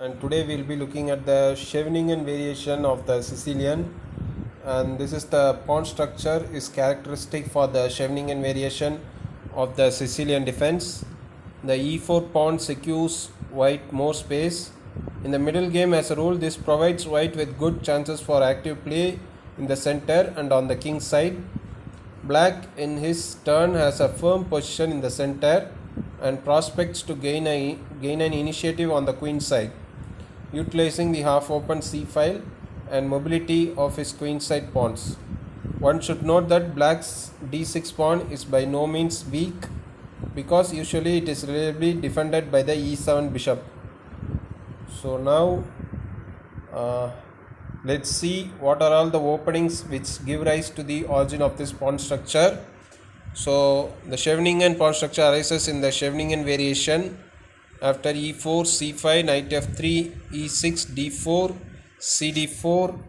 And today we'll be looking at the scheveningen variation of the Sicilian, and this is the pawn structure is characteristic for the scheveningen variation of the Sicilian defense. The e4 pawn secures white more space. In the middle game, as a rule, this provides white with good chances for active play in the center and on the king side. Black in his turn has a firm position in the center and prospects to gain an initiative on the queen side, utilizing the half-open c file and mobility of his queenside pawns. One should note that black's d6 pawn is by no means weak because usually it is reliably defended by the e7 bishop. So now let's see what are all the openings which give rise to the origin of this pawn structure. So the scheveningen pawn structure arises in the scheveningen variation after e4, c5, knight f3, e6, d4, cd4,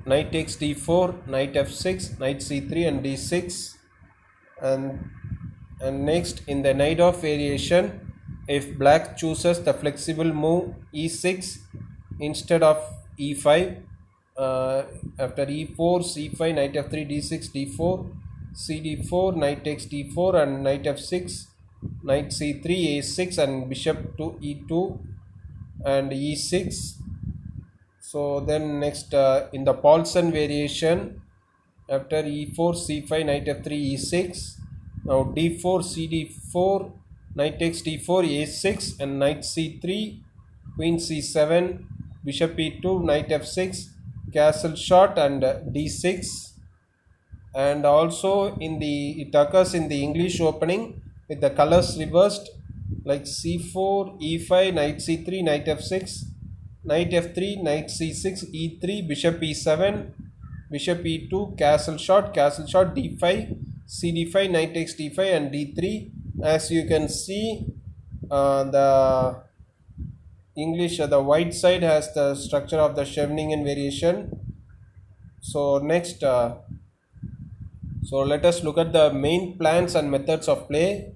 knight takes d4, knight f6, knight c3 and d6. And next in the knight off variation, if black chooses the flexible move e6 instead of e5, after e4, c5, knight f3, d6, d4, cd4, knight takes d4 and knight f6, knight c3, a6 and bishop to e2 and e6. So then next in the Paulsen variation, after e4, c5, knight f3, e6, now d4, cd4, knight takes d4, a6 and knight c3, queen c7, bishop e2, knight f6, castle shot and d6. And also it occurs in the English opening with the colors reversed, like c4, e5, knight c3, knight f6, knight f3, knight c6, e3, bishop e7, bishop e2, castle shot, d5, cd5, knight takes d5 and d3. As you can see, the English, the white side has the structure of the scheveningen variation. So next, so let us look at the main plans and methods of play.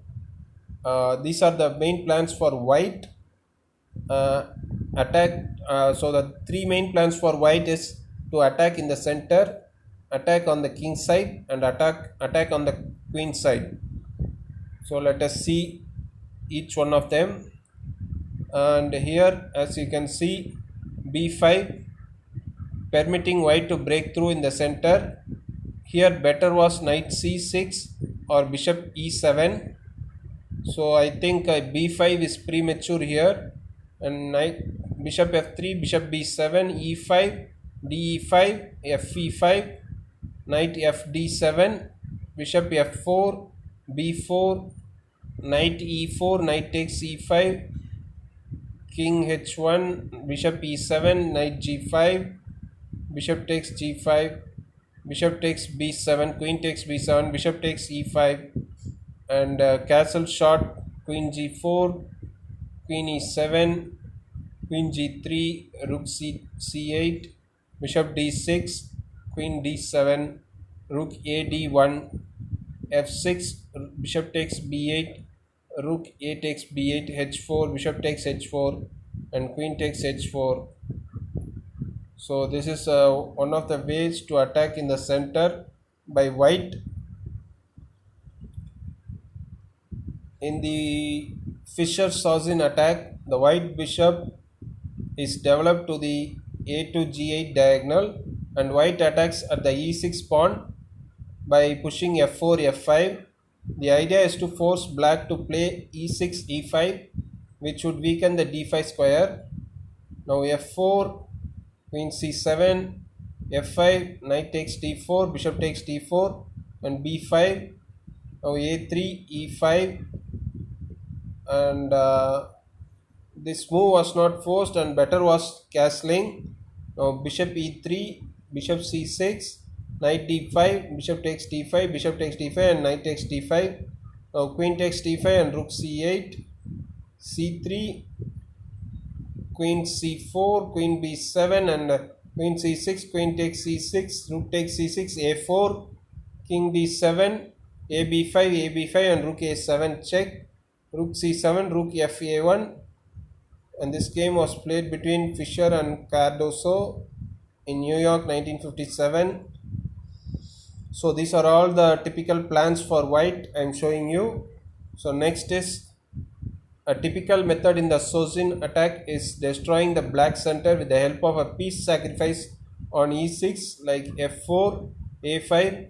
These are the main plans for white. Attack. So the three main plans for white is to attack in the center, attack on the king side, and attack on the queen side. So let us see each one of them. And here, as you can see, b5 permitting white to break through in the center. Here better was knight c6 or bishop e7. So I think b5 is premature here, and bishop f3, bishop b7, e5, de5, fe5, knight fd7, bishop f4, b4, knight e4, knight takes e5, king h1, bishop e7, knight g5, bishop takes g5, bishop takes b7, queen takes b7, bishop takes e5, and castle shot, queen g4, queen e7, queen g3, rook c8, bishop d6, queen d7, rook a d1, f6, bishop takes b8, rook a takes b8, h4, bishop takes h4 and queen takes h4. So this is one of the ways to attack in the center by white. In the Fischer-Sazin attack, the white bishop is developed to the a to g8 diagonal, and white attacks at the e6 pawn by pushing f4, f5. The idea is to force black to play e6, e5, which would weaken the d5 square. Now f4, queen c7, f5, knight takes d4, bishop takes d4 and b5. Now a3, e5, and this move was not forced and better was castling. Now bishop e3, bishop c6, knight d5, bishop takes d5, bishop takes d5 and knight takes d5. Now queen takes d5 and rook c8, c3, queen c4, queen b7 and queen c6, queen takes c6, rook takes c6, a4, king d7, ab5 and rook a7 check, rook c7, rook fa1, And this game was played between Fischer and Cardoso in New York 1957. So these are all the typical plans for white I am showing you. So next is a typical method in the Sicilian attack is destroying the black center with the help of a piece sacrifice on e6 like f4, a5,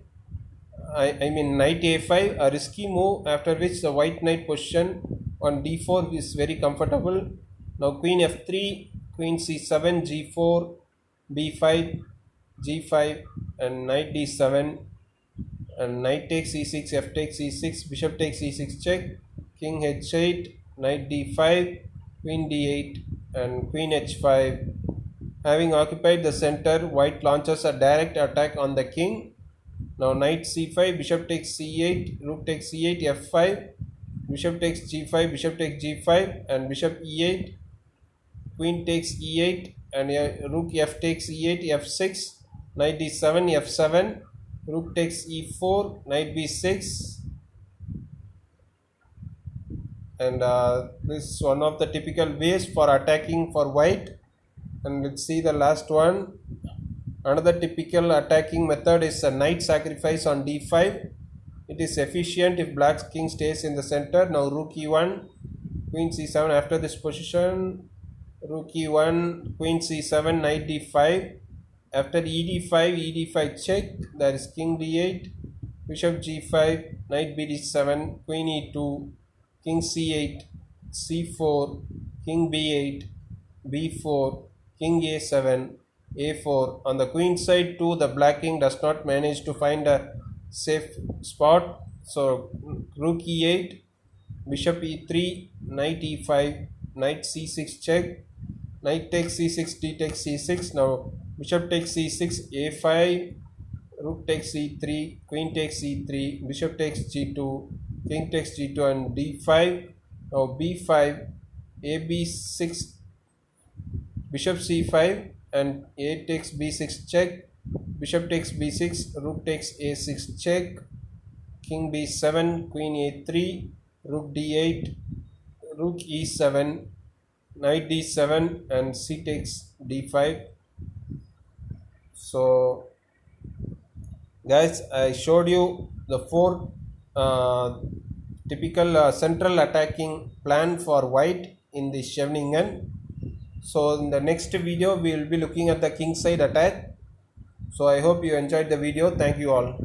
I mean knight a5, a risky move after which the white knight position on d4 is very comfortable. Now queen f3, queen c7, g4, b5, g5 and knight d7 and knight takes e6, f takes e6, bishop takes e6 check, king h8, knight d5, queen d8 and queen h5. Having occupied the center, white launches a direct attack on the king. Now knight c5, bishop takes c8, rook takes e8, f5, bishop takes g5, bishop takes g5 and bishop e8, queen takes e8 and rook f takes e8, f6, knight d7, f7, rook takes e4, knight b6 and this is one of the typical ways for attacking for white. And let's see the last one. Another typical attacking method is a knight sacrifice on d5. It is efficient if black king stays in the center. Now rook e1, queen c7 after this position, rook e1, queen c7, knight d5. After ed5 check, there is king d8, bishop g5, knight bd7, queen e2, king c8, c4, king b8, b4, king a7, a4. On the queen side too, the black king does not manage to find a safe spot. So rook e8, bishop e3, knight e5, knight c6 check, knight takes c6, d takes c6. Now bishop takes c6, a5, rook takes e3, queen takes e3, bishop takes g2, king takes g2 and d5. Now b5, ab6, bishop c5 and a takes b6 check, bishop takes b6, rook takes a6 check, king b7, queen a3, rook d8, rook e7, knight d7 and c takes d5. So guys, I showed you the four typical central attacking plan for white in the scheveningen. So in the next video we will be looking at the king side attack. So I hope you enjoyed the video. Thank you all.